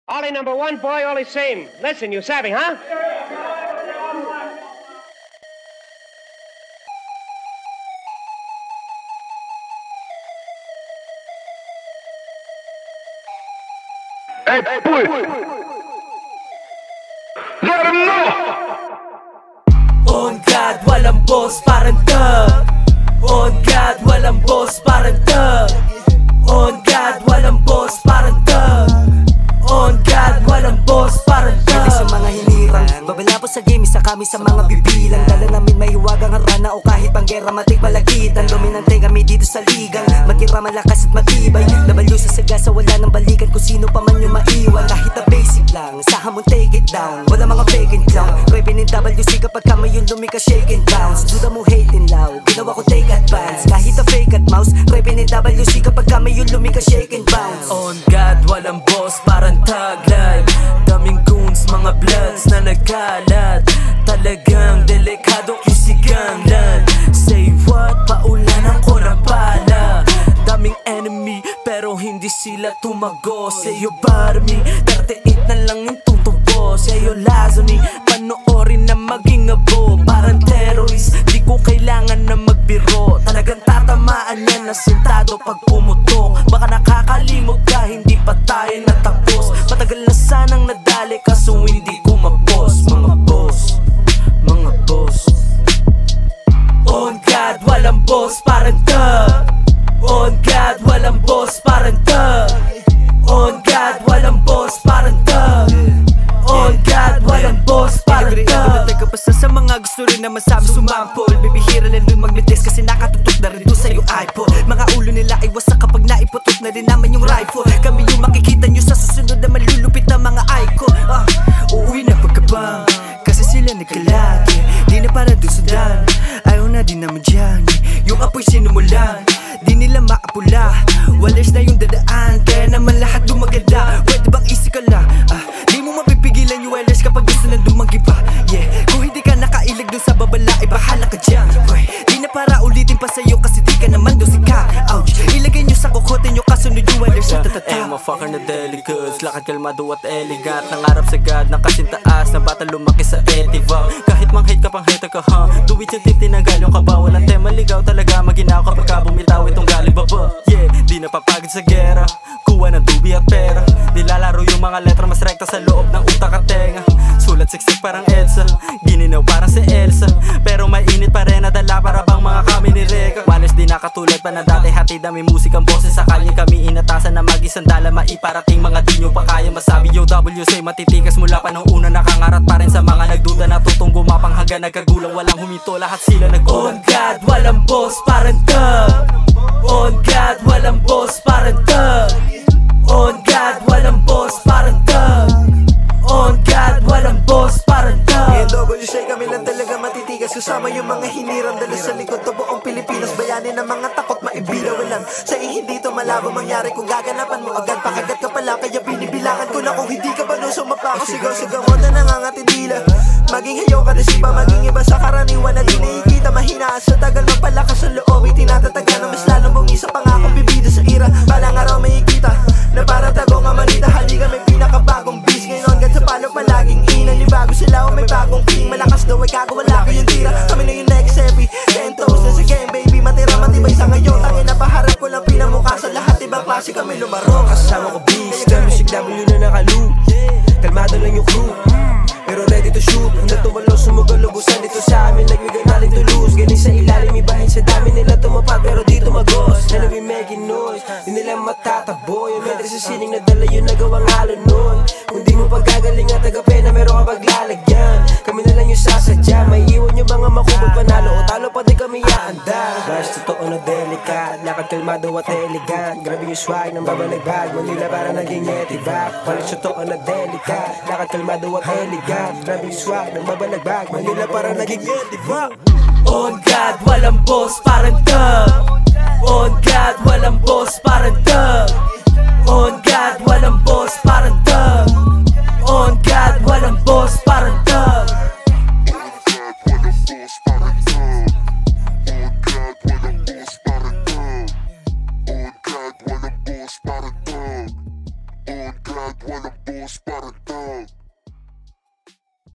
Ollie number one, boy, all the same. Listen, you savvy, huh? Hey, boy! Let him know! On God, walang boss, parang thug. On God, walang boss, parang thug. On God, walang boss, parang thug. On God, walang boss, parang thug. Sa mga hinirang, babala po sa game, isa kami sa mga bibilang. Dala namin may hiwagang harana o kahit panggera matik malagitan. Dominante kami dito sa ligang, matira malakas at matibay. Labalyo sa sagasa, wala nang balikan kung sino pa man yung maiwan. Kahit na basic lang, sa hamon take it down. Wala mga fake and clown, Revenant WC kapag kama yung lumika shake and bounce. Duda mo hate and loud, ginawa ko take advance. Kahit na fake at mouse, Revenant WC kapag kama yung lumika shake and bounce. On God, walang boss, parang taglay. Daming goons, mga bloods na nagkalat. Talagang delikado kisiganlan. Say what? Paulanan ko ng bala. Daming enemy, pero hindi sila tumago. Sa'yo barmi, 38 na lang yung tutubo. Sa'yo lazoni, panoorin na maging abo. Parang terrorist, di ko kailangan na magbiro. Talagang tatamaan yan na sintado pag pumutok. Baka nakakalimot ka, hindi pa tayo natapos. Matagal na sanang nadali, kaso hindi ko mapos. Mga boss, mga boss. On God, walang boss, parang thug. On God, walang boss, parang thug. On God, walang boss, parang thug. On God, walang boss, parang thug. Basta sa mga gusto rin na masabi sumampol. Bibihira lang yung magnetes kasi nakatutok na rin doon sa'yo iPod. Mga ulo nila ay wasak kapag naiputok na rin naman yung rifle. Kami yung makikita nyo sa susunod na malulupit na mga icon. Uuwi na pagkabang kasi sila nagkalaki. Di na para doon sa dan, ayaw na din naman dyan. Yung apoy sinumulan, di nila maapula. Walas na yung dadaan, kaya naman lahat dumaganda. Pwede bang isi ka lang? Di mo mapipigilan yung walas kapag gusto na dumagi pa. Yeah, kung hindi ka nakailag dun sa babala, ay bahala ka dyan. Di na para ulitin pa sa'yo kasi di ka naman doon si ka. Ouch, ilagay nyo sa kokote nyo kasunod yung walas sa tatata. Motherfucker na delicates, lakad kalmado at elegant. Nangarap sa God, nakasintaas na bata lumaki sa etiva. Kahit mang-hate ka pang hater ka ha, do it yung tip tinagal yung kaba. Walang tema ligaw talaga maginaw kapag ka bumitaw itong galing baba. Yeah, di napapagod sa gera, kuha ng tubi at pera. Nilalaro yung mga letra mas rekta sa loob ng utak at tenga. Sulat siksik parang Edsa, gininaw parang si Elsa. Pero may init pa rin na dala para bang mga kami ni Reka. Walis di nakatulad pa na dati, hatid na may musikang boses. Sa kanya kami inatasan na mag-isang dala maiparating. Mga di nyo pa kaya masabi yo WC matitikas mula pa nung una. Nakangarat pa rin sa mga nagduda, natutong gumapang hanggang nagkagulang. Walang huminto, lahat sila nag-on God, walang boss, parang thug. On God, walang boss, parang thug. On God, walang boss, parang thug. On God, walang boss, parang thug. WC kami lang talaga matitigas. Kasama yung mga hinirang dala sa likod to buong Pilipinas. Bayani ng mga takot maibilaw lang. Sa hindi to malabo mangyari kung gaganapan mo agad. Pakagat ka pala kaya binibilangan ko na kung hindi ka ba nuso mapakasigaw-sigaw mo na nangangatindila. Maging hayaw ka resipa, maging iba sa karaniwan na di nakikita. Mahina sa tagal magpalakas sa loob, itinatataga na mas lalong bungisa. Pangakong bibida sa ira, balang araw may ikita na para tago nga manita. Halika may pinakabagong bis. Ngayon hanggang sa palo palaging inanibago sila o may bagong king. Malakas daw ay kago, wala ko yung tira. Kami na yung next epi, 10 toes na sa game baby. Matira matibay sa ngayon, tangin na paharap ko lang pinamukha sa lahat. Ibang klase kami lumaro. Kasama ko beast, music W na nakalu. Kalmado lang yung crew, pero ready to shoot. Hanggang tumalo, sumugal, lubusan dito sa amin. Like we got nothing to lose. Galing sa ilalim, ibahin sa dami nila tumapag, pero di tumagos. And we making noise, di nila matataboy. Yung medre sa sining na dala yun nagawang halo nun. Kung di mo pagagaling at tagapena, meron ka paglalagyan. Kami na lang yung sasadya. May iwan yung mga makubag panalo o talo pa di kami yaanda. Bars totoo na delikat, lakad kalmado at elegant. Grabe yung swag ng babalagbag, Manila para naging etivac. Bars totoo na delikat, lakad kalmado at elegant. Grabe yung swag ng babalagbag, Manila para naging etivac. On God, walang boss, parang thug. On God, walang boss, parang thug. On God, walang boss, parang thug. On God, walang boss, parang thug. On God, walang boss, parang thug. On agad, walang boss parang tag.